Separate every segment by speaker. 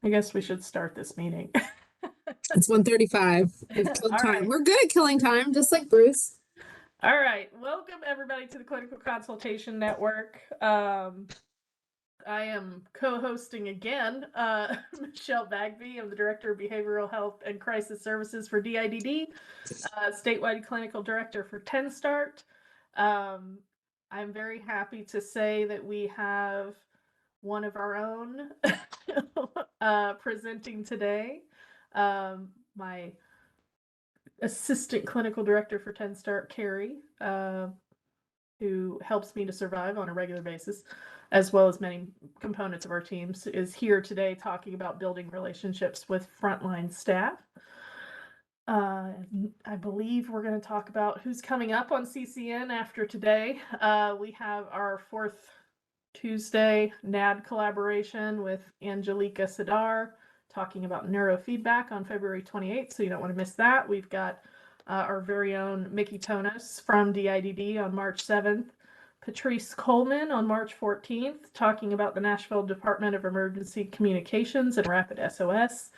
Speaker 1: I guess we should start this meeting.
Speaker 2: It's 1:35. We've killed
Speaker 1: All
Speaker 2: time.
Speaker 1: right.
Speaker 2: We're good at killing time, just like Bruce.
Speaker 1: All right. Welcome everybody to the Clinical Consultation Network. I am co-hosting again, Michelle Bagby. I'm the Director of Behavioral Health and Crisis Services for DIDD, statewide clinical director for 10 Start. I'm very happy to say that we have one of our own presenting today. My assistant clinical director for 10 Start, Carrie, who helps me to survive on a regular basis, as well as many components of our teams, is here today talking about building relationships with frontline staff. I believe we're going to talk about who's coming up on CCN after today. We have our fourth Tuesday NAD collaboration with Angelica Sadar talking about neurofeedback on February 28th, so you don't want to miss that. We've got our very own Mickey Tonos from DIDD on March 7th, Patrice Coleman on March 14th, talking about the Nashville Department of Emergency Communications and Rapid SOS.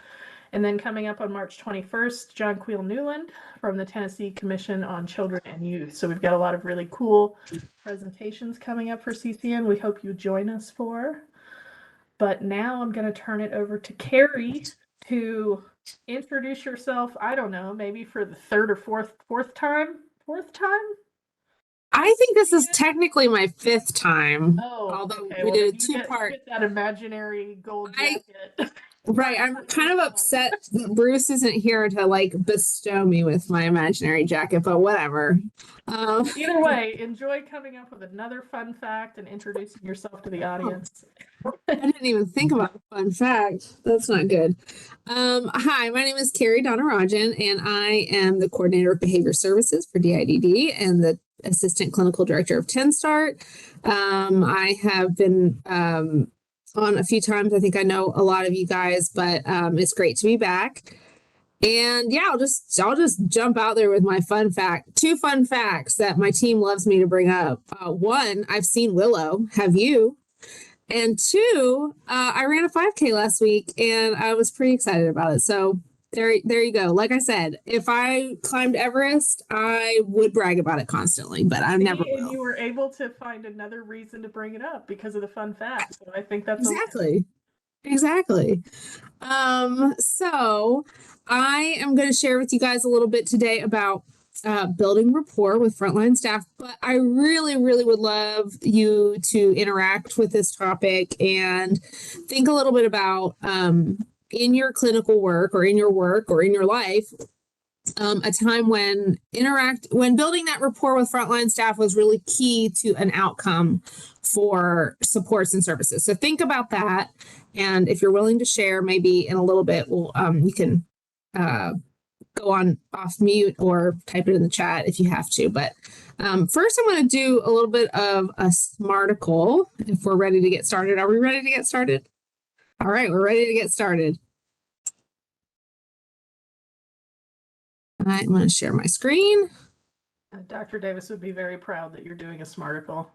Speaker 1: And then coming up on March 21st, John Queel Newland from the Tennessee Commission on Children and Youth. So we've got a lot of really cool presentations coming up for CCN. We hope you join us for. But now I'm going to turn it over to Carrie to introduce yourself. I don't know, maybe for the third or fourth time?
Speaker 2: I think this is technically my fifth time.
Speaker 1: Oh,
Speaker 2: although
Speaker 1: okay.
Speaker 2: we
Speaker 1: Well,
Speaker 2: did a
Speaker 1: you
Speaker 2: two-part.
Speaker 1: get that imaginary gold jacket.
Speaker 2: Right. I'm kind of upset that Bruce isn't here to like bestow me with my imaginary jacket, but whatever.
Speaker 1: Either way, enjoy coming up with another fun fact and introducing yourself to the audience.
Speaker 2: I didn't even think about a fun fact. That's not good. Hi, my name is Carrie Donarajan, and I am the coordinator of behavior services for DIDD and the assistant clinical director of 10 Start. I have been on a few times. I think I know a lot of you guys, but it's great to be back. And yeah, I'll just jump out there with my fun fact. Two fun facts that my team loves me to bring up. One, I've seen Willow. Have you? And two, I ran a 5K last week and I was pretty excited about it. So there you go. Like I said, if I climbed Everest, I would brag about it constantly, but I never will.
Speaker 1: And you were able to find another reason to bring it up because of the fun fact. So I think that's
Speaker 2: Exactly. So I am going to share with you guys a little bit today about building rapport with frontline staff, but I really would love you to interact with this topic and think a little bit about in your clinical work or in your life, a time when building that rapport with frontline staff was really key to an outcome for supports and services. So think about that. And if you're willing to share, maybe in a little bit, you can go on off mute or type it in the chat if you have to. But first, I'm going to do a little bit of a SmartIcle if we're ready to get started. Are we ready to get started? All right, we're ready to get started. I'm going to share my screen.
Speaker 1: Dr. Davis would be very proud that you're doing a SmartIcle.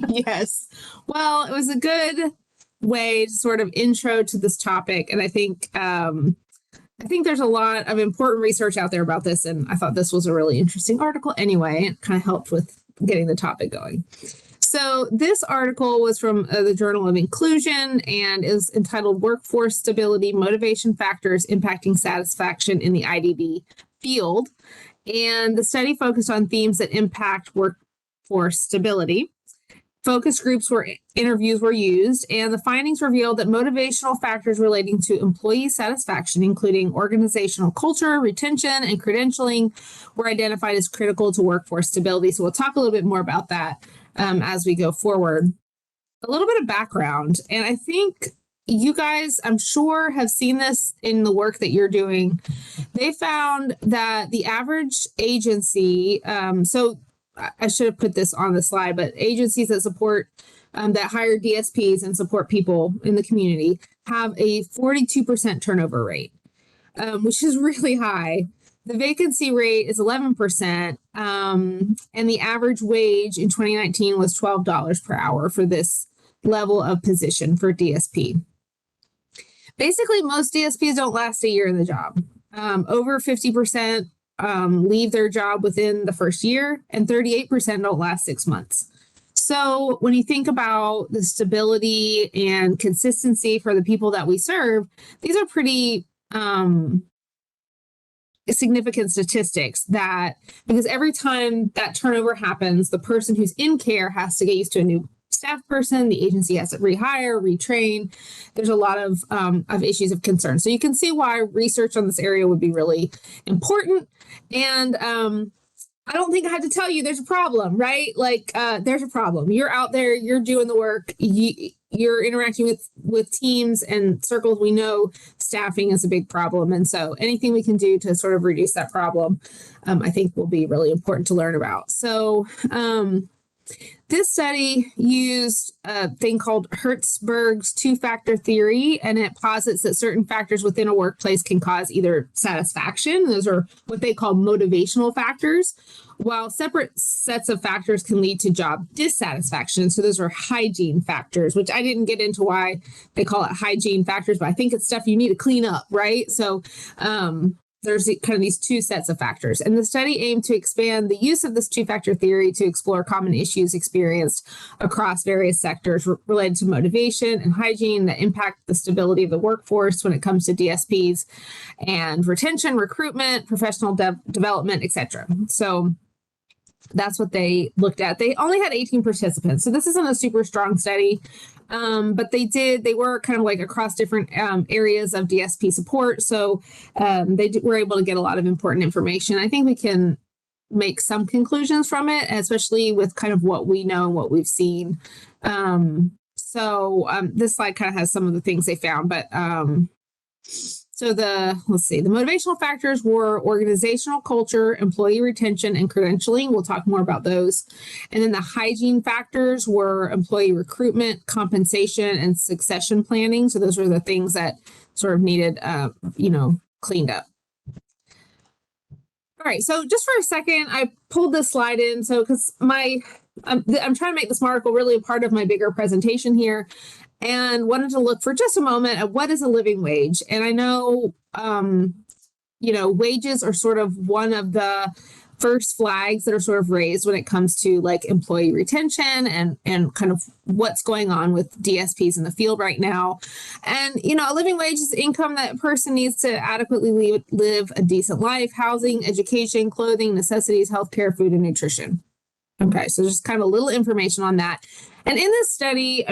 Speaker 2: Yes. Well, it was a good way to sort of intro to this topic. And I think there's a lot of important research out there about this. And I thought this was a really interesting article anyway. It kind of helped with getting the topic going. So this article was from the Journal of Inclusion and is entitled Workforce Stability, Motivation Factors Impacting Satisfaction in the IDD Field. And the study focused on themes that impact workforce stability. Focus groups interviews were used, and the findings revealed that motivational factors relating to employee satisfaction, including organizational culture, retention, and credentialing, were identified as critical to workforce stability. So we'll talk a little bit more about that as we go forward. A little bit of background, and I think you guys, I'm sure, have seen this in the work that you're doing. They found that the average agency, so I should have put this on the slide, but agencies that support, that hire DSPs and support people in the community have a 42% turnover rate, which is really high. The vacancy rate is 11%, and the average wage in 2019 was $12 per hour for this level of position for DSP. Basically, most DSPs don't last a year in the job. Over 50% leave their job within the first year, and 38% don't last 6 months. So when you think about the stability and consistency for the people that we serve, these are pretty significant statistics, that because every time that turnover happens, the person who's in care has to get used to a new staff person, the agency has to rehire, retrain. There's a lot of issues of concern. So you can see why research on this area would be really important. And I don't think I had to tell you there's a problem, right? Like there's a problem. You're out there, you're doing the work, you're interacting with teams and circles. We know staffing is a big problem. And so anything we can do to sort of reduce that problem, I think will be really important to learn about. So this study used a thing called Hertzberg's two-factor theory, and it posits that certain factors within a workplace can cause either satisfaction, those are what they call motivational factors, while separate sets of factors can lead to job dissatisfaction. So those are hygiene factors, which I didn't get into why they call it hygiene factors, but I think it's stuff you need to clean up, right? So there's kind of these two sets of factors. And the study aimed to expand the use of this two-factor theory to explore common issues experienced across various sectors related to motivation and hygiene that impact the stability of the workforce when it comes to DSPs and retention, recruitment, professional development, etc. So that's what they looked at. They only had 18 participants. So this isn't a super strong study. But they were kind of like across different areas of DSP support. So they were able to get a lot of important information. I think we can make some conclusions from it, especially with kind of what we know and what we've seen. This slide kind of has some of the things they found, but the motivational factors were organizational culture, employee retention, and credentialing. We'll talk more about those. And then the hygiene factors were employee recruitment, compensation, and succession planning. So those were the things that sort of needed, cleaned up. All right. So just for a second, I pulled this slide in. So because I'm trying to make this article really a part of my bigger presentation here, and wanted to look for just a moment at what is a living wage. And I know, wages are sort of one of the first flags that are sort of raised when it comes to like employee retention and kind of what's going on with DSPs in the field right now. And, a living wage is income that a person needs to adequately live a decent life, housing, education, clothing, necessities, healthcare, food, and nutrition. Okay, so just kind of a little information on that. And in this study,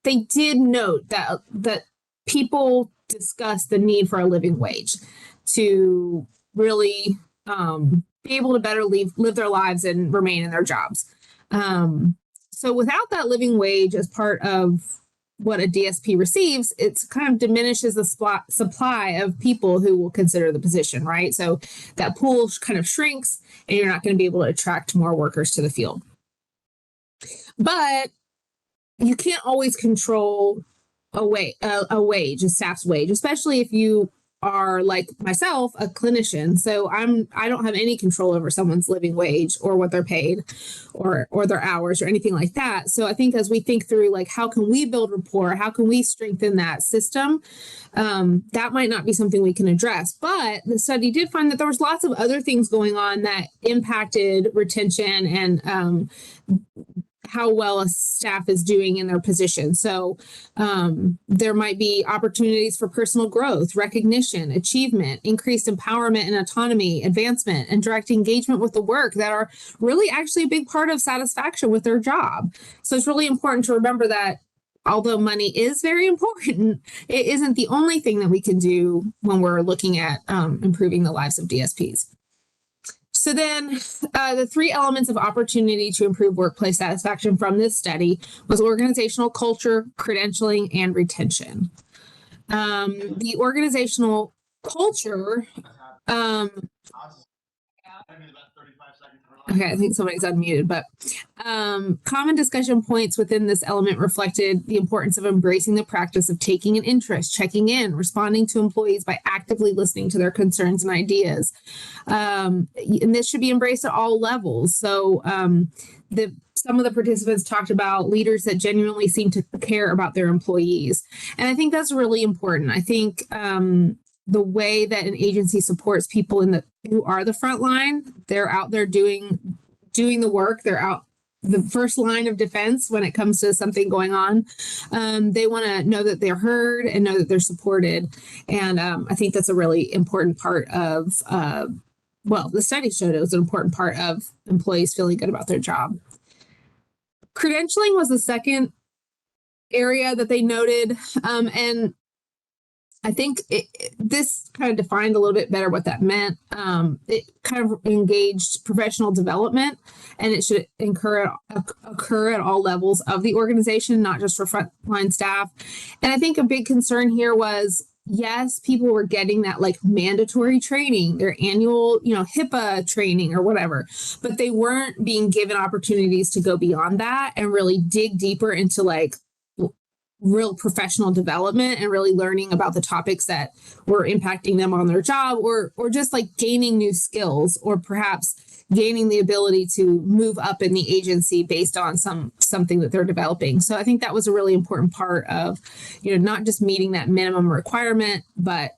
Speaker 2: they did note that people discussed the need for a living wage to really be able to better live their lives and remain in their jobs. So without that living wage as part of what a DSP receives, it kind of diminishes the supply of people who will consider the position, right? So that pool kind of shrinks and you're not going to be able to attract more workers to the field. But you can't always control a staff's wage, especially if you are like myself, a clinician. So I don't have any control over someone's living wage or what they're paid or their hours or anything like that. So I think as we think through like how can we build rapport, how can we strengthen that system, that might not be something we can address. But the study did find that there was lots of other things going on that impacted retention and how well a staff is doing in their position. So there might be opportunities for personal growth, recognition, achievement, increased empowerment and autonomy, advancement, and direct engagement with the work that are really actually a big part of satisfaction with their job. So it's really important to remember that although money is very important, it isn't the only thing that we can do when we're looking at improving the lives of DSPs. So then the three elements of opportunity to improve workplace satisfaction from this study was organizational culture, credentialing, and retention. The organizational culture, okay, I think somebody's unmuted, but common discussion points within this element reflected the importance of embracing the practice of taking an interest, checking in, responding to employees by actively listening to their concerns and ideas. And this should be embraced at all levels. So the some of the participants talked about leaders that genuinely seem to care about their employees. And I think that's really important. I think the way that an agency supports people who are the front line, they're out there doing the work. They're out the first line of defense when it comes to something going on. They want to know that they're heard and know that they're supported. And I think that's a really important part of, the study showed it was an important part of employees feeling good about their job. Credentialing was the second area that they noted. And I think this kind of defined a little bit better what that meant. It kind of engaged professional development, and it should occur at all levels of the organization, not just for frontline staff. And I think a big concern here was, yes, people were getting that like mandatory training, their annual, HIPAA training or whatever, but they weren't being given opportunities to go beyond that and really dig deeper into like real professional development and really learning about the topics that were impacting them on their job, or just like gaining new skills, or perhaps gaining the ability to move up in the agency based on something that they're developing. So I think that was a really important part of, not just meeting that minimum requirement, but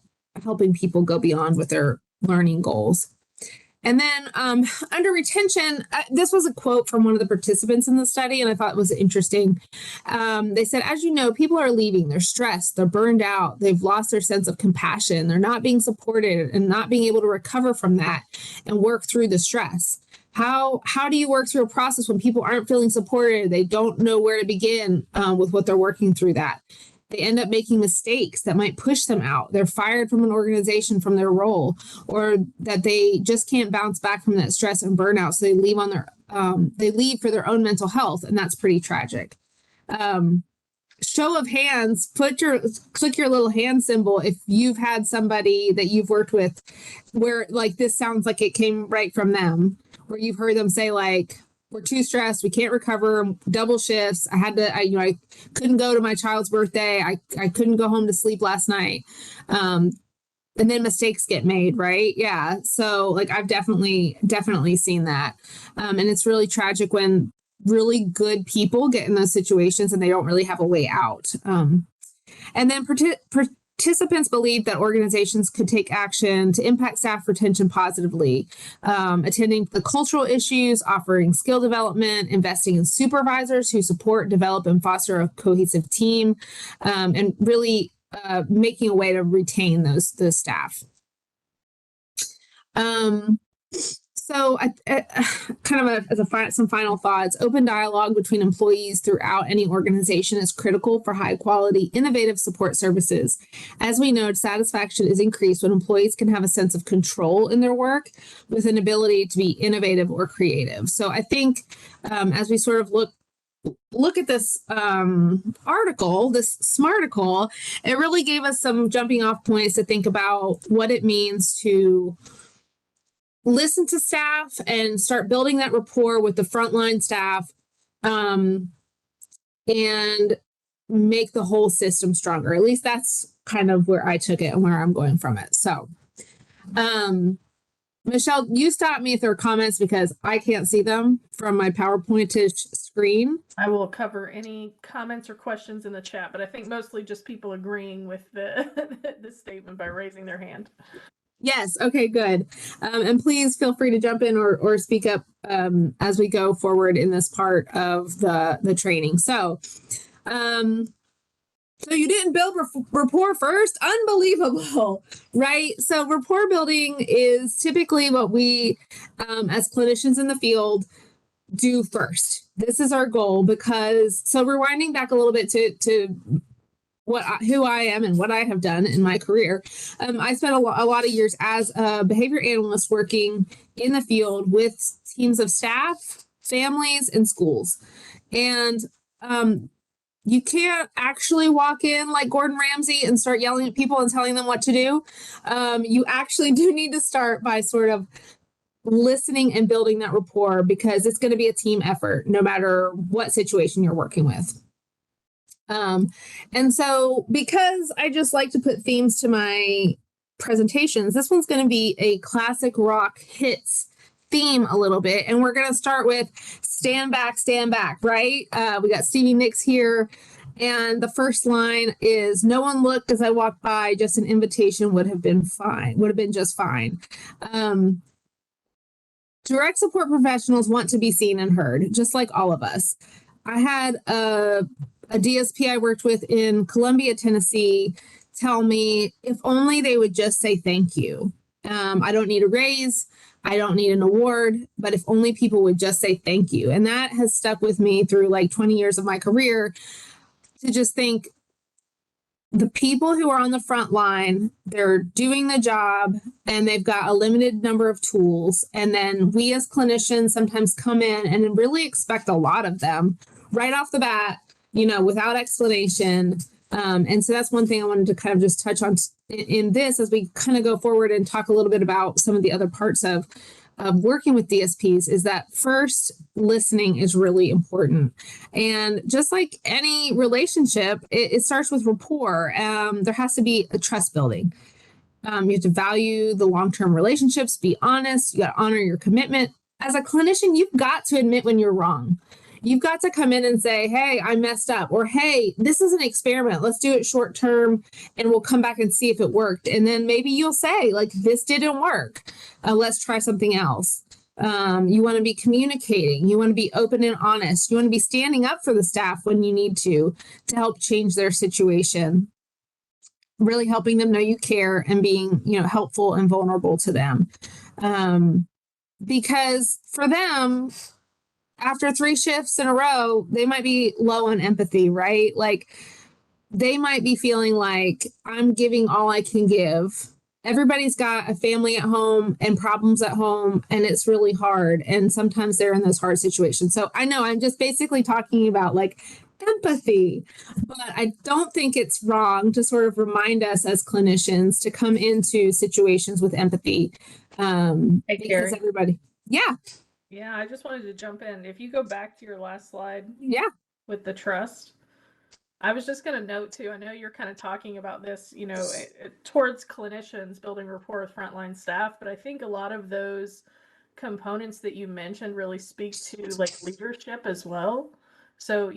Speaker 2: helping people go beyond with their learning goals. And then under retention, this was a quote from one of the participants in the study, and I thought it was interesting. They said, as you know, people are leaving. They're stressed. They're burned out. They've lost their sense of compassion. They're not being supported and not being able to recover from that and work through the stress. How do you work through a process when people aren't feeling supported? They don't know where to begin with what they're working through that. They end up making mistakes that might push them out. They're fired from an organization from their role, or that they just can't bounce back from that stress and burnout. So they leave for their own mental health, and that's pretty tragic. Show of hands, click your little hand symbol if you've had somebody that you've worked with where like this sounds like it came right from them, where you've heard them say like, we're too stressed. We can't recover. Double shifts. I couldn't go to my child's birthday. I couldn't go home to sleep last night. And then mistakes get made, right? Yeah. So like I've definitely seen that. And it's really tragic when really good people get in those situations and they don't really have a way out. And then participants believe that organizations could take action to impact staff retention positively, attending to the cultural issues, offering skill development, investing in supervisors who support, develop, and foster a cohesive team, and really making a way to retain those staff. So some final thoughts, open dialogue between employees throughout any organization is critical for high quality, innovative support services. As we know, satisfaction is increased when employees can have a sense of control in their work with an ability to be innovative or creative. So I think as we sort of look at this article, this SMARticle, it really gave us some jumping off points to think about what it means to listen to staff and start building that rapport with the frontline staff, and make the whole system stronger. At least that's kind of where I took it and where I'm going from it. So, Michelle, you stop me if there are comments because I can't see them from my PowerPoint screen.
Speaker 1: I will cover any comments or questions in the chat, but I think mostly just people agreeing with the statement by raising their hand.
Speaker 2: Yes. Okay, good. And please feel free to jump in or speak up as we go forward in this part of the training. So you didn't build rapport first? Unbelievable, right? So rapport building is typically what we, as clinicians in the field, do first. This is our goal so rewinding back a little bit to who I am and what I have done in my career. I spent a lot of years as a behavior analyst working in the field with teams of staff, families, and schools. And you can't actually walk in like Gordon Ramsay and start yelling at people and telling them what to do. You actually do need to start by sort of listening and building that rapport, because it's going to be a team effort no matter what situation you're working with. And so because I just like to put themes to my presentations, this one's going to be a classic rock hits theme a little bit, and we're going to start with stand back, right? We got Stevie Nicks here. And the first line is, no one looked as I walked by, just an invitation would have been just fine. Direct support professionals want to be seen and heard, just like all of us. I had a DSP I worked with in Columbia, Tennessee, tell me if only they would just say thank you. I don't need a raise. I don't need an award, but if only people would just say thank you. And that has stuck with me through like 20 years of my career, to just think the people who are on the front line, they're doing the job and they've got a limited number of tools. And then we as clinicians sometimes come in and really expect a lot of them right off the bat, without explanation. And so that's one thing I wanted to kind of just touch on in this as we kind of go forward and talk a little bit about some of the other parts of working with DSPs, is that first, listening is really important. And just like any relationship, it starts with rapport. There has to be a trust building. You have to value the long-term relationships, be honest, you got to honor your commitment. As a clinician, you've got to admit when you're wrong. You've got to come in and say, hey, I messed up, or hey, this is an experiment. Let's do it short term and we'll come back and see if it worked. And then maybe you'll say, like, this didn't work. Let's try something else. You want to be communicating. You want to be open and honest. You want to be standing up for the staff when you need to help change their situation. Really helping them know you care and being, helpful and vulnerable to them. Because for them, after 3 shifts in a row, they might be low on empathy, right? Like, they might be feeling like, I'm giving all I can give. Everybody's got a family at home and problems at home, and it's really hard. And sometimes they're in those hard situations. So I know I'm just basically talking about like empathy, but I don't think it's wrong to sort of remind us as clinicians to come into situations with empathy.
Speaker 1: Hey,
Speaker 2: because
Speaker 1: Carrie.
Speaker 2: everybody, yeah.
Speaker 1: Yeah, I just wanted to jump in. If you go back to your last slide, with the trust, I was just going to note too, I know you're kind of talking about this, towards clinicians building rapport with frontline staff, but I think a lot of those components that you mentioned really speak to like leadership as well. So,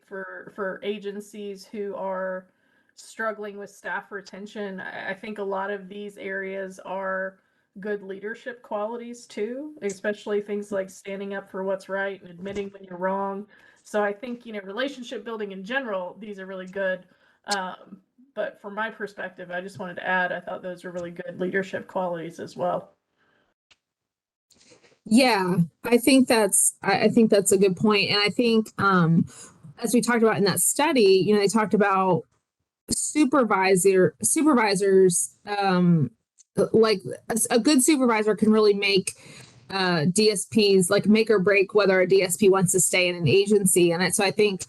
Speaker 1: for agencies who are struggling with staff retention, I think a lot of these areas are good leadership qualities too, especially things like standing up for what's right and admitting when you're wrong. So I think, relationship building in general, these are really good. But from my perspective, I just wanted to add, I thought those were really good leadership qualities as well.
Speaker 2: Yeah, I think that's a good point. And I think as we talked about in that study, they talked about supervisors, like a good supervisor can really make DSPs like make or break whether a DSP wants to stay in an agency. And so I think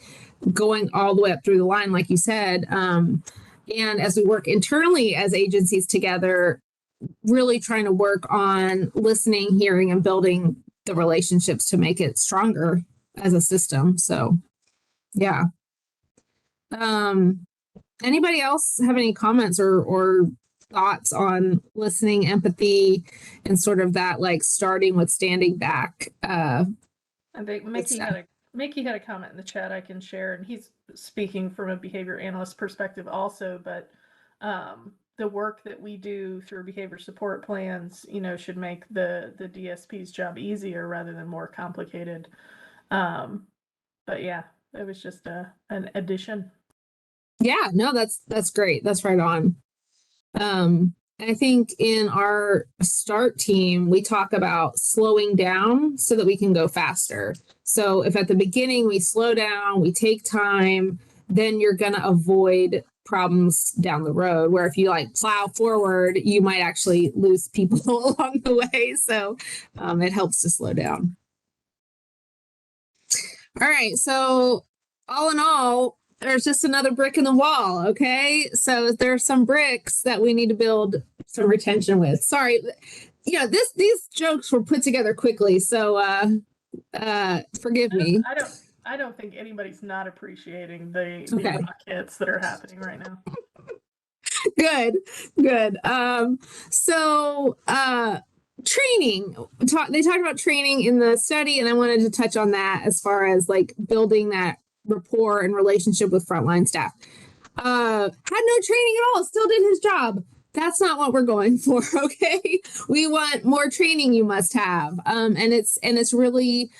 Speaker 2: going all the way up through the line, like you said, and as we work internally as agencies together, really trying to work on listening, hearing, and building the relationships to make it stronger as a system. So, yeah. Anybody else have any comments or thoughts on listening, empathy, and sort of that, like, starting with standing back?
Speaker 1: I think Mickey had a comment in the chat I can share, and he's speaking from a behavior analyst perspective also, but the work that we do through behavior support plans, should make the DSP's job easier rather than more complicated. But yeah, it was just an addition.
Speaker 2: Yeah, no, that's great. That's right on. I think in our start team, we talk about slowing down so that we can go faster. So if at the beginning we slow down, we take time, then you're going to avoid problems down the road, where if you like plow forward, you might actually lose people along the way. So it helps to slow down. All right. So all in all, there's just another brick in the wall. Okay. So there's some bricks that we need to build some retention with. Sorry. These jokes were put together quickly. So forgive me.
Speaker 1: I don't think anybody's not appreciating the rockets that are happening right now.
Speaker 2: Good. So training. They talked about training in the study, and I wanted to touch on that as far as like building that rapport and relationship with frontline staff. Had no training at all, still did his job. That's not what we're going for. Okay, we want more training. You must have, and it's really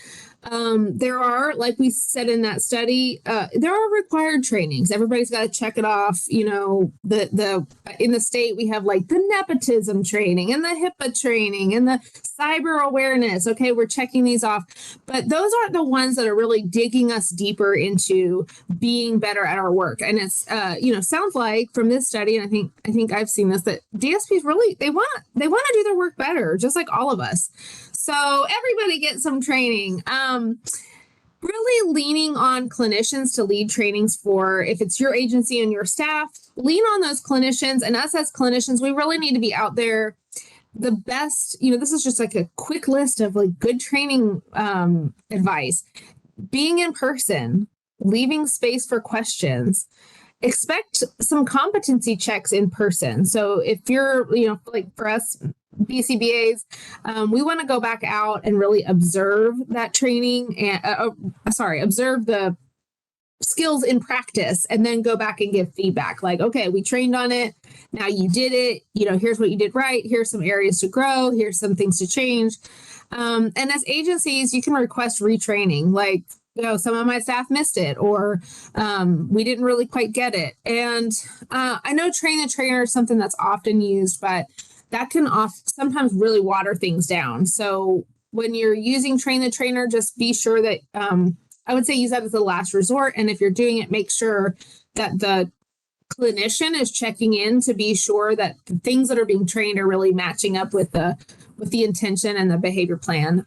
Speaker 2: there are, like we said in that study, there are required trainings. Everybody's got to check it off. You know, the in the state we have like the nepotism training and the HIPAA training and the cyber awareness. Okay, we're checking these off, but those aren't the ones that are really digging us deeper into being better at our work. And it's sounds like from this study, and I think I've seen this, that DSPs really they want to do their work better, just like all of us. So everybody get some training. Really leaning on clinicians to lead trainings for, if it's your agency and your staff, lean on those clinicians. And us as clinicians, we really need to be out there. The best, this is just like a quick list of like good training advice. Being in person, leaving space for questions. Expect some competency checks in person. So if you're, like for us, BCBAs, we want to go back out and really observe that training and observe the skills in practice and then go back and give feedback. Like, okay, we trained on it. Now you did it. Here's what you did right. Here's some areas to grow. Here's some things to change. And as agencies, you can request retraining. Like, some of my staff missed it, or we didn't really quite get it. And I know train the trainer is something that's often used, but that can sometimes really water things down. So when you're using train the trainer, just be sure that I would say use that as the last resort. And if you're doing it, make sure that the clinician is checking in to be sure that the things that are being trained are really matching up with the intention and the behavior plan.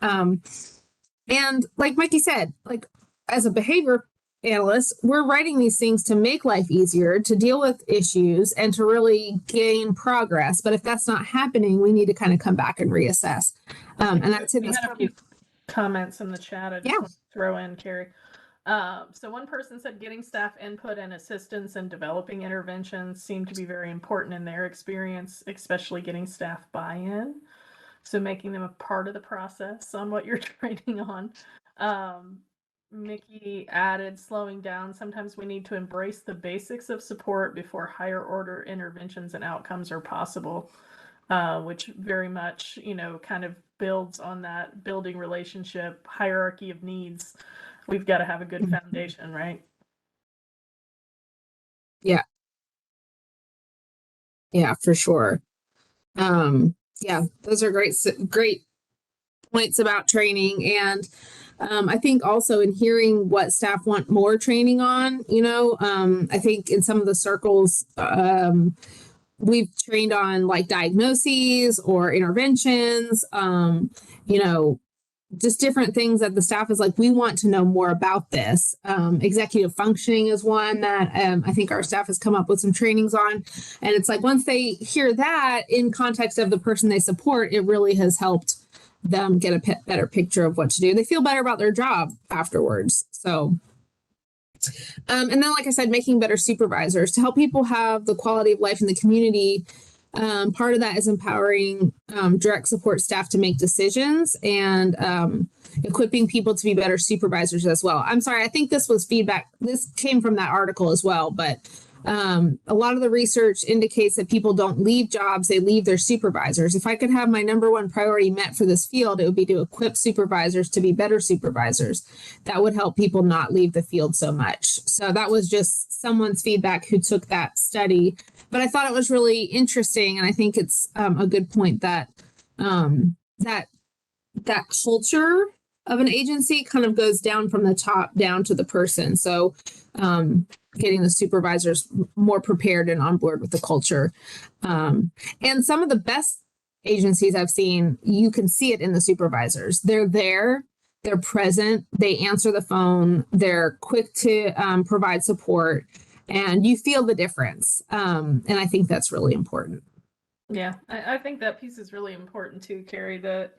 Speaker 2: And like Mikey said, like as a behavior analyst, we're writing these things to make life easier, to deal with issues, and to really gain progress. But if that's not happening, we need to kind of come back and reassess. And that's it.
Speaker 1: We had a few comments in the chat. I just want to throw in, Carrie. So one person said getting staff input and assistance in developing interventions seemed to be very important in their experience, especially getting staff buy-in. So making them a part of the process on what you're training on. Mickey added, slowing down. Sometimes we need to embrace the basics of support before higher order interventions and outcomes are possible, which very much, kind of builds on that building relationship hierarchy of needs. We've got to have a good foundation, right?
Speaker 2: Yeah. Yeah, for sure. Yeah, those are great points about training. And I think also in hearing what staff want more training on, I think in some of the circles, we've trained on like diagnoses or interventions, just different things that the staff is like, we want to know more about this. Executive functioning is one that I think our staff has come up with some trainings on. And it's like, once they hear that in context of the person they support, it really has helped them get a better picture of what to do. They feel better about their job afterwards. So, and then, like I said, making better supervisors to help people have the quality of life in the community. Part of that is empowering direct support staff to make decisions and equipping people to be better supervisors as well. I'm sorry, I think this was feedback. This came from that article as well, but a lot of the research indicates that people don't leave jobs, they leave their supervisors. If I could have my number one priority met for this field, it would be to equip supervisors to be better supervisors. That would help people not leave the field so much. So that was just someone's feedback who took that study. But I thought it was really interesting, and I think it's a good point that that culture of an agency kind of goes down from the top down to the person. So getting the supervisors more prepared and on board with the culture. And some of the best agencies I've seen, you can see it in the supervisors. They're there, they're present, they answer the phone, they're quick to provide support, and you feel the difference. And I think that's really important.
Speaker 1: Yeah, I think that piece is really important too, Carrie, that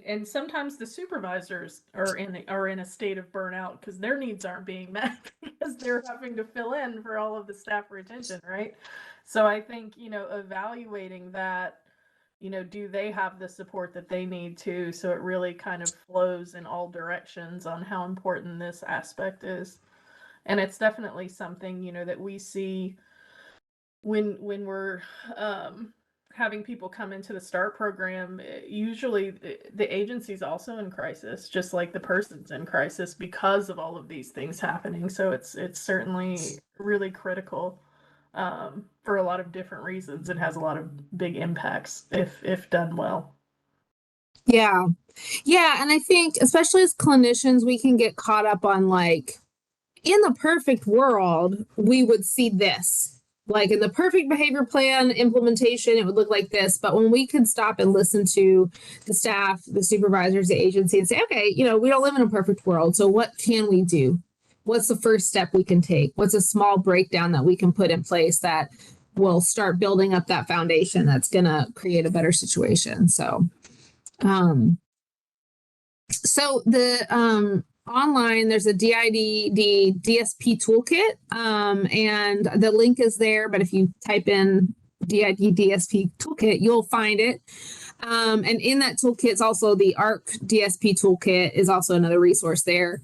Speaker 1: and sometimes the supervisors are in a state of burnout because their needs aren't being met because they're having to fill in for all of the staff retention, right? So I think, evaluating that do they have the support that they need to? So it really kind of flows in all directions on how important this aspect is. And it's definitely something, that we see when we're having people come into the START program. Usually the agency's also in crisis, just like the person's in crisis because of all of these things happening. So it's certainly really critical for a lot of different reasons. It has a lot of big impacts if done well.
Speaker 2: Yeah. Yeah. And I think, especially as clinicians, we can get caught up on like, in the perfect world, we would see this. Like in the perfect behavior plan implementation, it would look like this. But when we could stop and listen to the staff, the supervisors, the agency, and say, okay, we don't live in a perfect world. So what can we do? What's the first step we can take? What's a small breakdown that we can put in place that will start building up that foundation that's going to create a better situation? So the online, there's a DIDD DSP toolkit, and the link is there. But if you type in DID DSP toolkit, you'll find it. And in that toolkit is also the ARC DSP toolkit is also another resource there.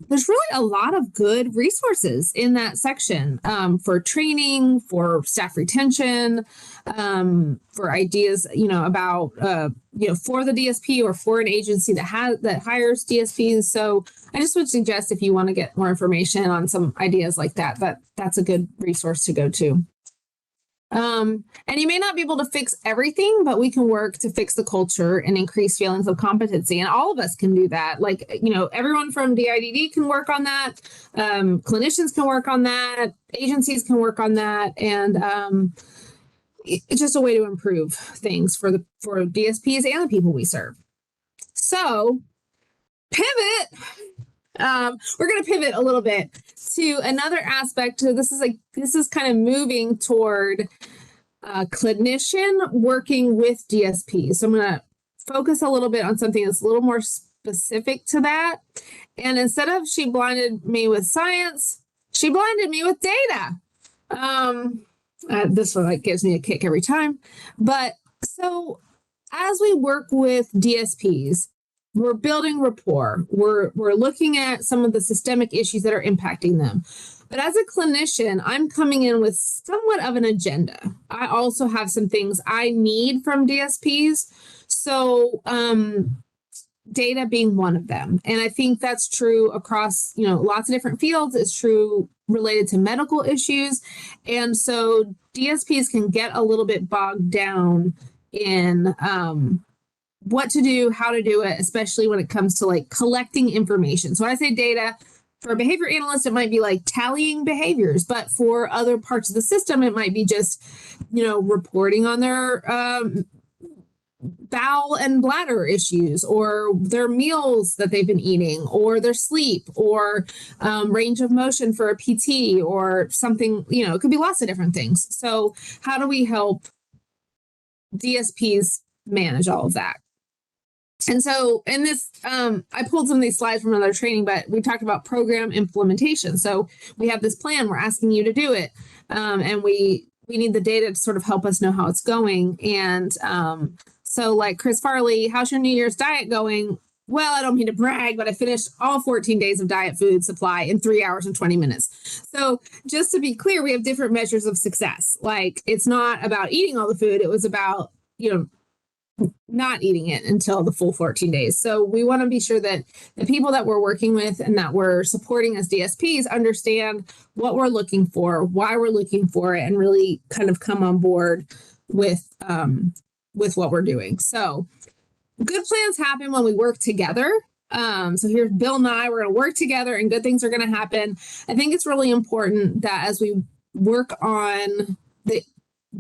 Speaker 2: There's really a lot of good resources in that section for training, for staff retention, for ideas, about, for the DSP or for an agency that hires DSPs. So I just would suggest if you want to get more information on some ideas like that, that's a good resource to go to. And you may not be able to fix everything, but we can work to fix the culture and increase feelings of competency. And all of us can do that. Like, everyone from DIDD can work on that. Clinicians can work on that. Agencies can work on that. And it's just a way to improve things for DSPs and the people we serve. So pivot. We're going to pivot a little bit to another aspect. So this is kind of moving toward clinician working with DSP. So I'm going to focus a little bit on something that's a little more specific to that. And instead of she blinded me with science, she blinded me with data. This one gives me a kick every time. But so as we work with DSPs, we're building rapport. We're looking at some of the systemic issues that are impacting them. But as a clinician, I'm coming in with somewhat of an agenda. I also have some things I need from DSPs. So data being one of them. And I think that's true across, lots of different fields. It's true related to medical issues. And so DSPs can get a little bit bogged down in what to do, how to do it, especially when it comes to like collecting information. So when I say data, for a behavior analyst, it might be like tallying behaviors, but for other parts of the system, it might be just, reporting on their bowel and bladder issues, or their meals that they've been eating, or their sleep, or range of motion for a PT, or something, it could be lots of different things. So how do we help DSPs manage all of that? And so in this, I pulled some of these slides from another training, but we talked about program implementation. So we have this plan, we're asking you to do it. And we need the data to sort of help us know how it's going. And so like Chris Farley, how's your New Year's diet going? Well, I don't mean to brag, but I finished all 14 days of diet food supply in 3 hours and 20 minutes. So just to be clear, we have different measures of success. Like it's not about eating all the food. It was about, not eating it until the full 14 days. So we want to be sure that the people that we're working with and that we're supporting as DSPs understand what we're looking for, why we're looking for it, and really kind of come on board with what we're doing. So good plans happen when we work together. So here's Bill and I, we're going to work together and good things are going to happen. I think it's really important that as we work on the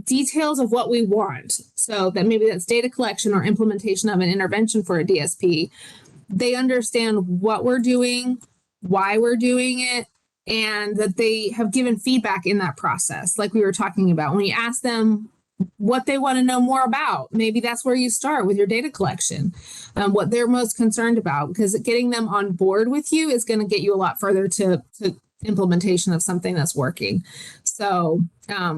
Speaker 2: details of what we want, so that maybe that's data collection or implementation of an intervention for a DSP, they understand what we're doing, why we're doing it, and that they have given feedback in that process. Like we were talking about, when you ask them what they want to know more about, maybe that's where you start with your data collection, what they're most concerned about, because getting them on board with you is going to get you a lot further to implementation of something that's working. So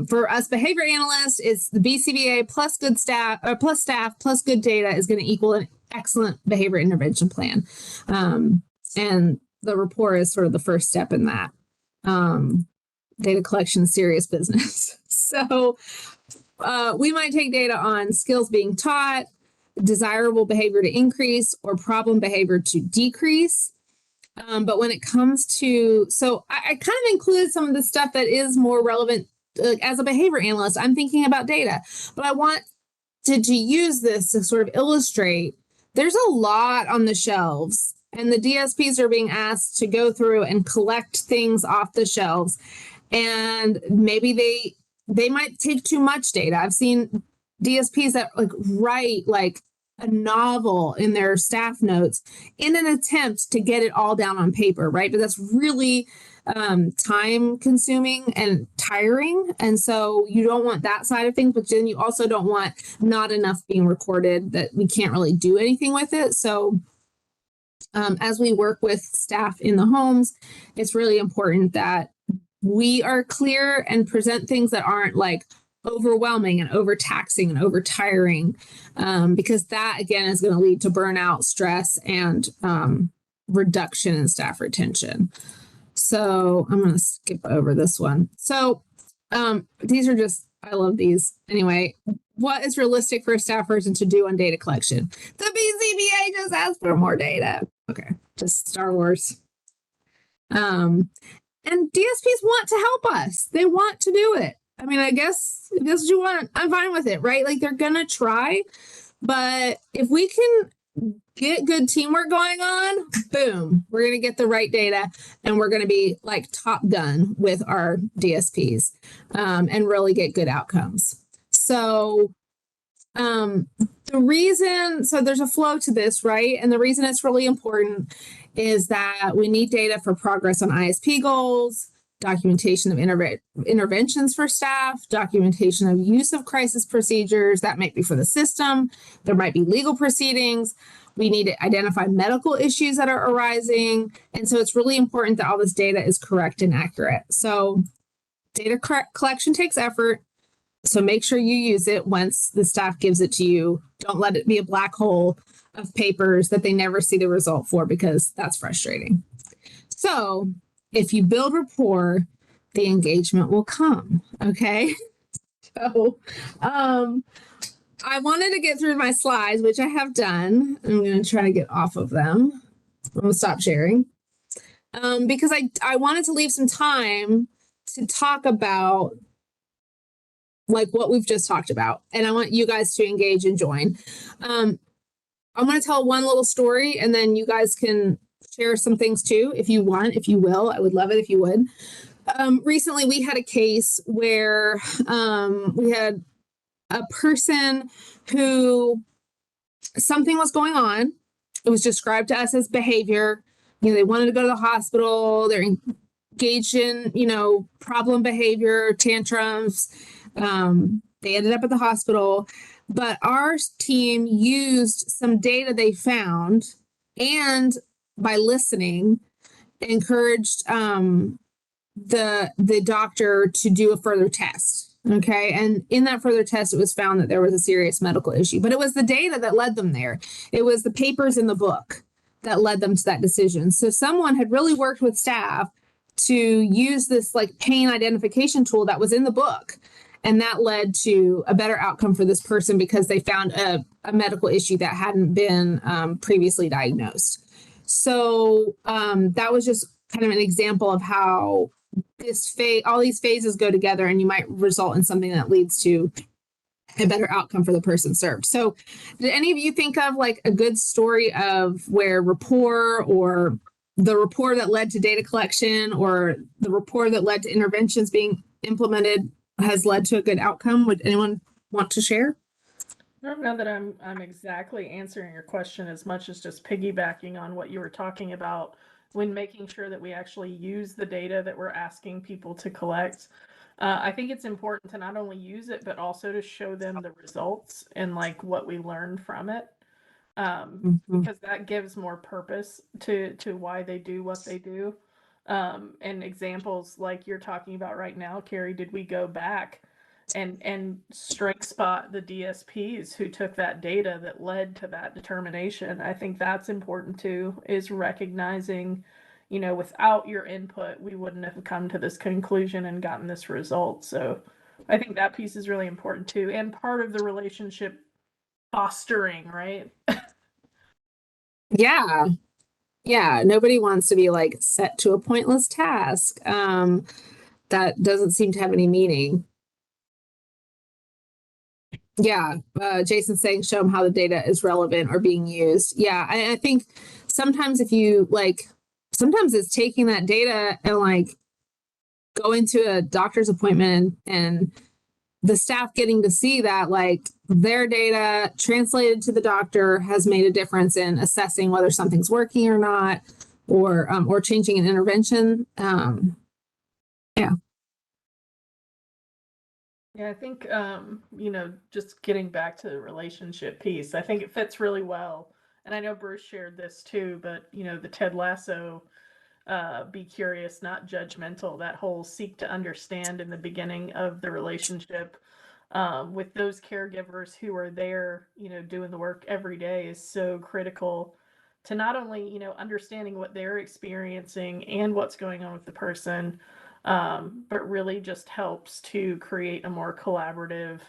Speaker 2: for us behavior analysts, it's the BCBA plus good staff or plus staff plus good data is going to equal an excellent behavior intervention plan. And the rapport is sort of the first step in that. Data collection is serious business. So we might take data on skills being taught, desirable behavior to increase, or problem behavior to decrease. But when it comes to, so I kind of included some of the stuff that is more relevant. As a behavior analyst, I'm thinking about data, but I want to use this to sort of illustrate there's a lot on the shelves, and the DSPs are being asked to go through and collect things off the shelves. And maybe they might take too much data. I've seen DSPs that write a novel in their staff notes in an attempt to get it all down on paper, right? But that's really time consuming and tiring. And so you don't want that side of things, but then you also don't want not enough being recorded that we can't really do anything with it. So as we work with staff in the homes, it's really important that we are clear and present things that aren't overwhelming and overtaxing and overtiring, because that again is going to lead to burnout, stress, and reduction in staff retention. So I'm going to skip over this one. So these are just, I love these. Anyway, what is realistic for a staff person to do on data collection? The BCBA just asked for more data. Okay, just Star Wars. And DSPs want to help us. They want to do it. I mean, I guess if that's what you want, I'm fine with it, right? They're going to try. But if we can get good teamwork going on, boom, we're going to get the right data, and we're going to be Top Gun with our DSPs and really get good outcomes. So there's a flow to this, right? And the reason it's really important is that we need data for progress on ISP goals, documentation of interventions for staff, documentation of use of crisis procedures. That might be for the system. There might be legal proceedings. We need to identify medical issues that are arising. And so it's really important that all this data is correct and accurate. So data collection takes effort. So make sure you use it once the staff gives it to you. Don't let it be a black hole of papers that they never see the result for, because that's frustrating. So if you build rapport, the engagement will come. Okay. So I wanted to get through my slides, which I have done. I'm going to try to get off of them. I'm going to stop sharing because I wanted to leave some time to talk about what we've just talked about. And I want you guys to engage and join. I'm going to tell one little story, and then you guys can share some things too, if you want, if you will. I would love it if you would. Recently, we had a case where we had a person who something was going on. It was described to us as behavior. They wanted to go to the hospital. They're engaged in, problem behavior, tantrums. They ended up at the hospital, but our team used some data they found, and by listening, encouraged the doctor to do a further test. Okay. And in that further test, it was found that there was a serious medical issue, but it was the data that led them there. It was the papers in the book that led them to that decision. So someone had really worked with staff to use this pain identification tool that was in the book. And that led to a better outcome for this person because they found a medical issue that hadn't been previously diagnosed. So that was just kind of an example of how all these phases go together, and you might result in something that leads to a better outcome for the person served. So did any of you think of a good story of where rapport, or the rapport that led to data collection, or the rapport that led to interventions being implemented has led to a good outcome? Would anyone want to share?
Speaker 1: I don't know that I'm exactly answering your question as much as just piggybacking on what you were talking about when making sure that we actually use the data that we're asking people to collect. I think it's important to not only use it, but also to show them the results and what we learned from it. Because that gives more purpose to why they do what they do. And examples like you're talking about right now, Carrie, did we go back and strike spot the DSPs who took that data that led to that determination? I think that's important too, is recognizing, without your input, we wouldn't have come to this conclusion and gotten this result. So I think that piece is really important too, and part of the relationship fostering, right?
Speaker 2: Yeah. Yeah. Nobody wants to be like set to a pointless task. That doesn't seem to have any meaning. Yeah. Jason's saying, show them how the data is relevant or being used. Yeah. I think sometimes if you like, sometimes it's taking that data and like going to a doctor's appointment and the staff getting to see that like their data translated to the doctor has made a difference in assessing whether something's working or not, or changing an intervention. Yeah.
Speaker 1: Yeah, I think, just getting back to the relationship piece, I think it fits really well. And I know Bruce shared this too, but, the Ted Lasso, be curious, not judgmental, that whole seek to understand in the beginning of the relationship, with those caregivers who are there, doing the work every day is so critical to not only, understanding what they're experiencing and what's going on with the person, but really just helps to create a more collaborative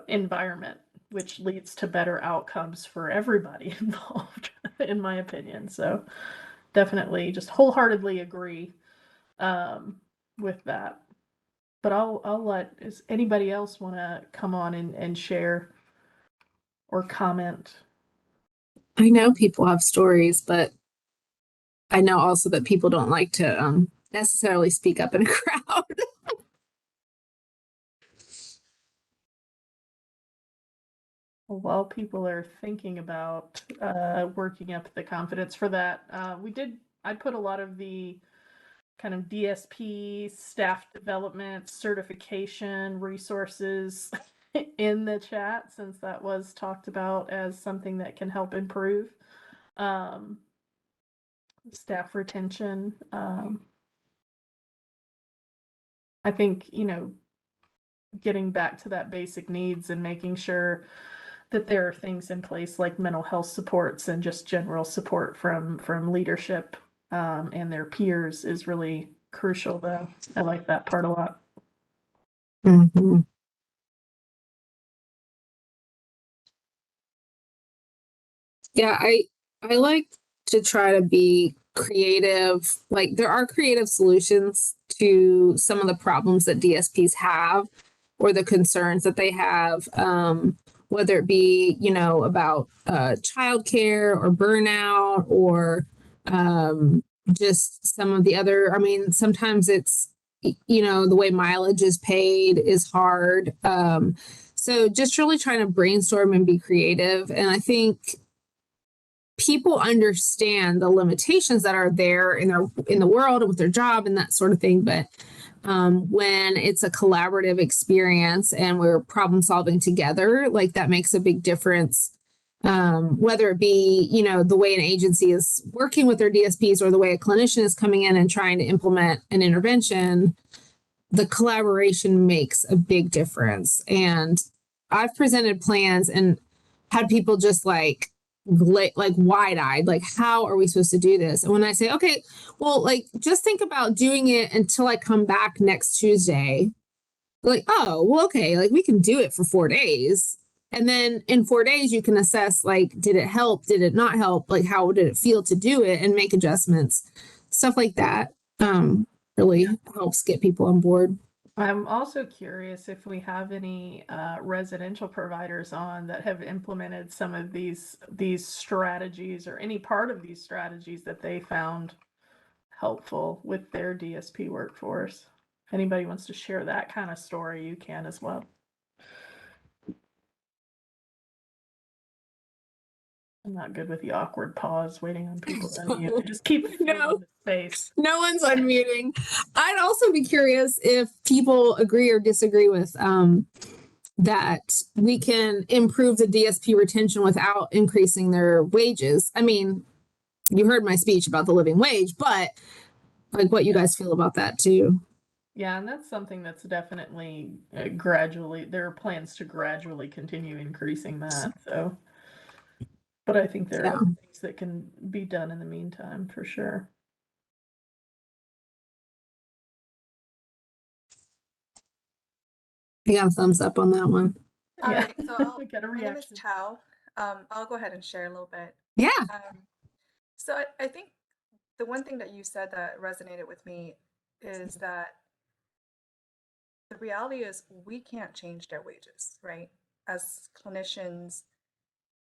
Speaker 1: environment, which leads to better outcomes for everybody involved, in my opinion. So definitely just wholeheartedly agree with that. But I'll let, does anybody else want to come on and share or comment?
Speaker 2: I know people have stories, but I know also that people don't like to necessarily speak up in a crowd.
Speaker 1: While people are thinking about working up the confidence for that, I put a lot of the kind of DSP staff development certification resources in the chat, since that was talked about as something that can help improve staff retention. I think, getting back to that basic needs and making sure that there are things in place like mental health supports and just general support from leadership and their peers is really crucial, though. I like that part a lot.
Speaker 2: Mm-hmm. Yeah, I like to try to be creative. Like there are creative solutions to some of the problems that DSPs have or the concerns that they have, whether it be, about childcare or burnout or just some of the other, I mean, sometimes it's, the way mileage is paid is hard. So just really trying to brainstorm and be creative. And I think people understand the limitations that are there in the world and with their job and that sort of thing. But when it's a collaborative experience and we're problem solving together, like that makes a big difference. Whether it be, the way an agency is working with their DSPs or the way a clinician is coming in and trying to implement an intervention, the collaboration makes a big difference. And I've presented plans and had people just like wide-eyed, like, how are we supposed to do this? And when I say, okay, well, like just think about doing it until I come back next Tuesday, like, oh, well, okay, like we can do it for 4 days. And then in 4 days, you can assess, like, did it help? Did it not help? Like, how did it feel to do it and make adjustments? Stuff like that really helps get people on board.
Speaker 1: I'm also curious if we have any residential providers on that have implemented some of these strategies or any part of these strategies that they found helpful with their DSP workforce. If anybody wants to share that kind of story, you can as well. I'm not good with the awkward pause waiting on people to unmute. I just keep
Speaker 2: No.
Speaker 1: the space.
Speaker 2: No one's unmuting. I'd also be curious if people agree or disagree with that we can improve the DSP retention without increasing their wages. I mean, you heard my speech about the living wage, but like what you guys feel about that too.
Speaker 1: Yeah, and that's something that's definitely gradually, there are plans to gradually continue increasing that. So, but I think there are
Speaker 2: Yeah.
Speaker 1: other things that can be done in the meantime for sure.
Speaker 2: I got a thumbs up on that one.
Speaker 3: All
Speaker 1: Yeah,
Speaker 3: right, so
Speaker 1: we got a
Speaker 3: my name is
Speaker 1: reaction.
Speaker 3: Tao. I'll go ahead and share a little bit.
Speaker 2: Yeah.
Speaker 3: So I think the one thing that you said that resonated with me is that the reality is we can't change their wages, right? As clinicians,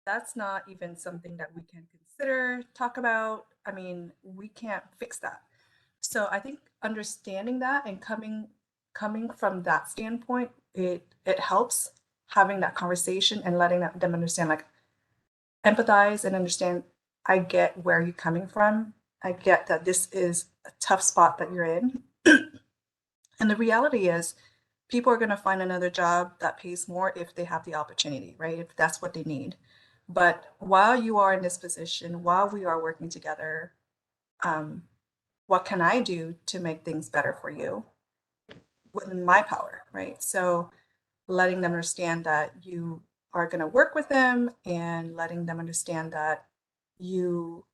Speaker 3: that's not even something that we can consider, talk about. I mean, we can't fix that. So I think understanding that and coming from that standpoint, it helps having that conversation and letting them understand, like, empathize and understand. I get where you're coming from. I get that this is a tough spot that you're in. And the reality is, people are going to find another job that pays more if they have the opportunity, right? If that's what they need. But while you are in this position, while we are working together, um, what can I do to make things better for you within my power, right? So letting them understand that you are going to work with them and letting them understand that you,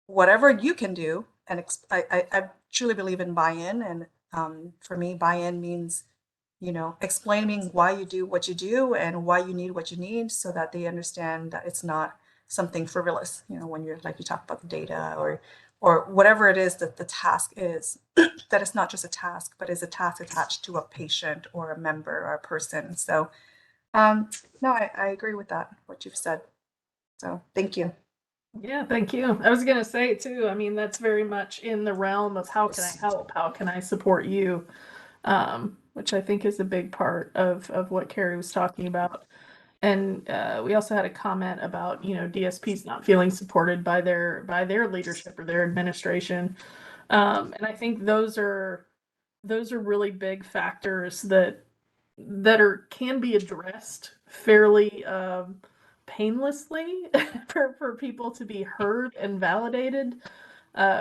Speaker 3: whatever you can do, and I truly believe in buy-in. And for me, buy-in means, explaining why you do what you do and why you need what you need so that they understand that it's not something frivolous, when you're, like, you talk about the data or whatever it is that the task is, that it's not just a task, but is a task attached to a patient or a member or a person. So no, I agree with that, what you've said. So thank you.
Speaker 1: Yeah, thank you. I was gonna say too, I mean, that's very much in the realm of how can I help? How can I support you? Which I think is a big part of what Carrie was talking about. And we also had a comment about, DSPs not feeling supported by their leadership or their administration. And I think those are really big factors that can be addressed fairly painlessly for people to be heard and validated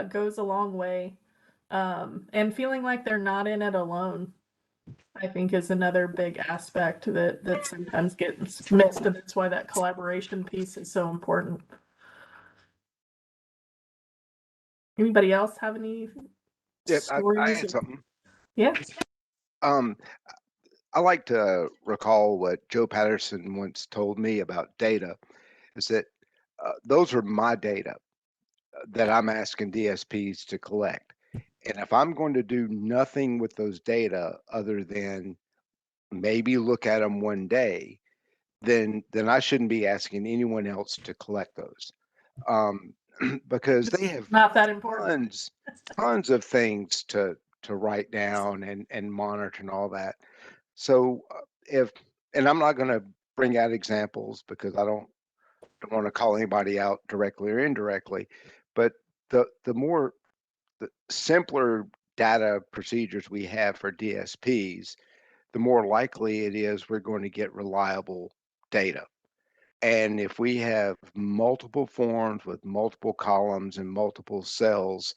Speaker 1: goes a long way. And feeling like they're not in it alone, I think, is another big aspect that sometimes gets missed, and that's why that collaboration piece is so important. Anybody else have any
Speaker 4: Yeah, I
Speaker 1: stories?
Speaker 4: had something.
Speaker 1: Yeah.
Speaker 4: Um, I like to recall what Joe Patterson once told me about data, is that those are my data that I'm asking DSPs to collect. And if I'm going to do nothing with those data other than maybe look at them one day, then I shouldn't be asking anyone else to collect those. Because they have
Speaker 1: Not that important.
Speaker 4: tons of things to write down and monitor and all that. So if and I'm not going to bring out examples because I don't want to call anybody out directly or indirectly, but the simpler data procedures we have for DSPs, the more likely it is we're going to get reliable data. And if we have multiple forms with multiple columns and multiple cells,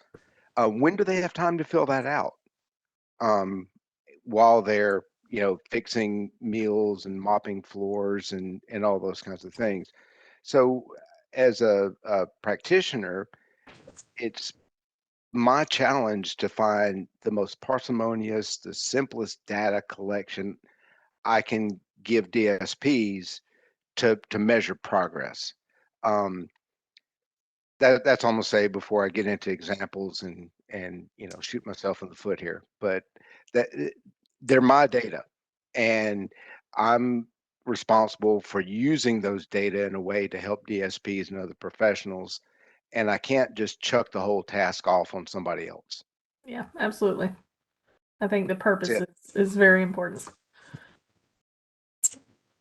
Speaker 4: when do they have time to fill that out? While they're, fixing meals and mopping floors and all those kinds of things. So as a practitioner, it's my challenge to find the most parsimonious, the simplest data collection I can give DSPs to measure progress. Um, that's almost say before I get into examples and shoot myself in the foot here, but that they're my data, and I'm responsible for using those data in a way to help DSPs and other professionals, and I can't just chuck the whole task off on somebody else.
Speaker 1: Yeah, absolutely. I think the purpose
Speaker 4: That's
Speaker 1: is very important.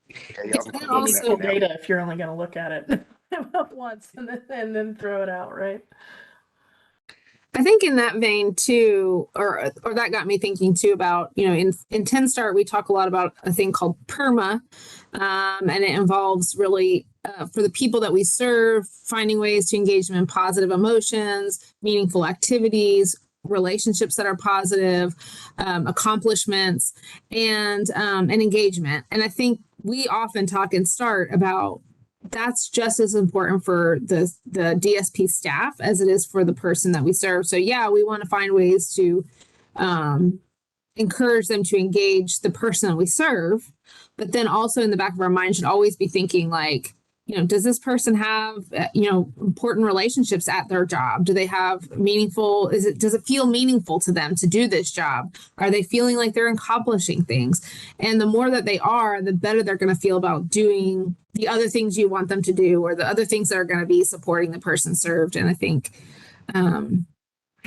Speaker 4: Okay,
Speaker 2: Yeah,
Speaker 4: y'all can
Speaker 2: that
Speaker 4: quit
Speaker 1: You
Speaker 4: looking
Speaker 1: need
Speaker 2: also
Speaker 4: at me
Speaker 1: the
Speaker 4: now.
Speaker 1: data if you're only going to look at it once and then throw it out, right?
Speaker 2: I think in that vein too, or that got me thinking too about, in 10 Start, we talk a lot about a thing called PERMA. And it involves really, for the people that we serve, finding ways to engage them in positive emotions, meaningful activities, relationships that are positive, accomplishments, and engagement. And I think we often talk and start about that's just as important for the DSP staff as it is for the person that we serve. So yeah, we want to find ways to encourage them to engage the person that we serve, but then also in the back of our mind should always be thinking like, does this person have, important relationships at their job? Do they have meaningful, does it feel meaningful to them to do this job? Are they feeling like they're accomplishing things? And the more that they are, the better they're going to feel about doing the other things you want them to do, or the other things that are going to be supporting the person served. And I think,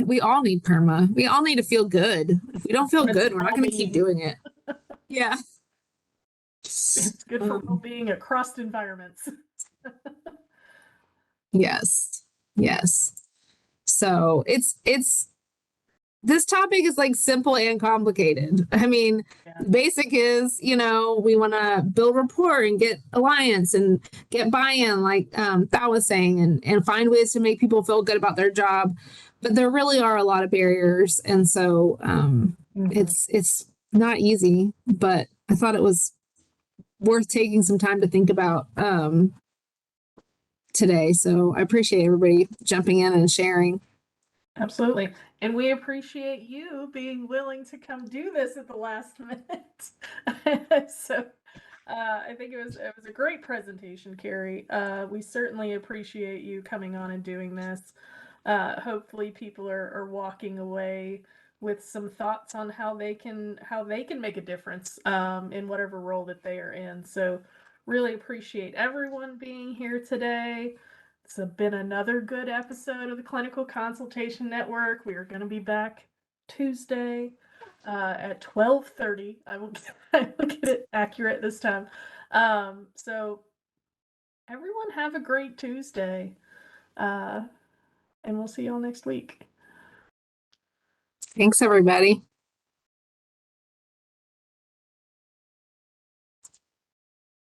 Speaker 2: we all need PERMA. We all need to feel good. If we don't feel
Speaker 1: It's
Speaker 2: good, we're not going to keep
Speaker 1: well-being.
Speaker 2: doing it. Yeah.
Speaker 1: It's good for well-being across environments.
Speaker 2: Yes. Yes. So it's this topic is like simple and complicated. I mean,
Speaker 1: Yeah.
Speaker 2: the basic is, we want to build rapport and get alliance and get buy-in, like Thao was saying, and find ways to make people feel good about their job. But there really are a lot of barriers. And so it's not easy, but I thought it was worth taking some time to think about today. So I appreciate everybody jumping in and sharing.
Speaker 1: Absolutely. And we appreciate you being willing to come do this at the last minute. So I think it was a great presentation, Carrie. We certainly appreciate you coming on and doing this. Hopefully people are walking away with some thoughts on how they can make a difference in whatever role that they are in. So really appreciate everyone being here today. It's been another good episode of the Clinical Consultation Network. We are going to be back Tuesday at 12:30. I will get it accurate this time. So everyone have a great Tuesday. And we'll see y'all next week.
Speaker 2: Thanks, everybody.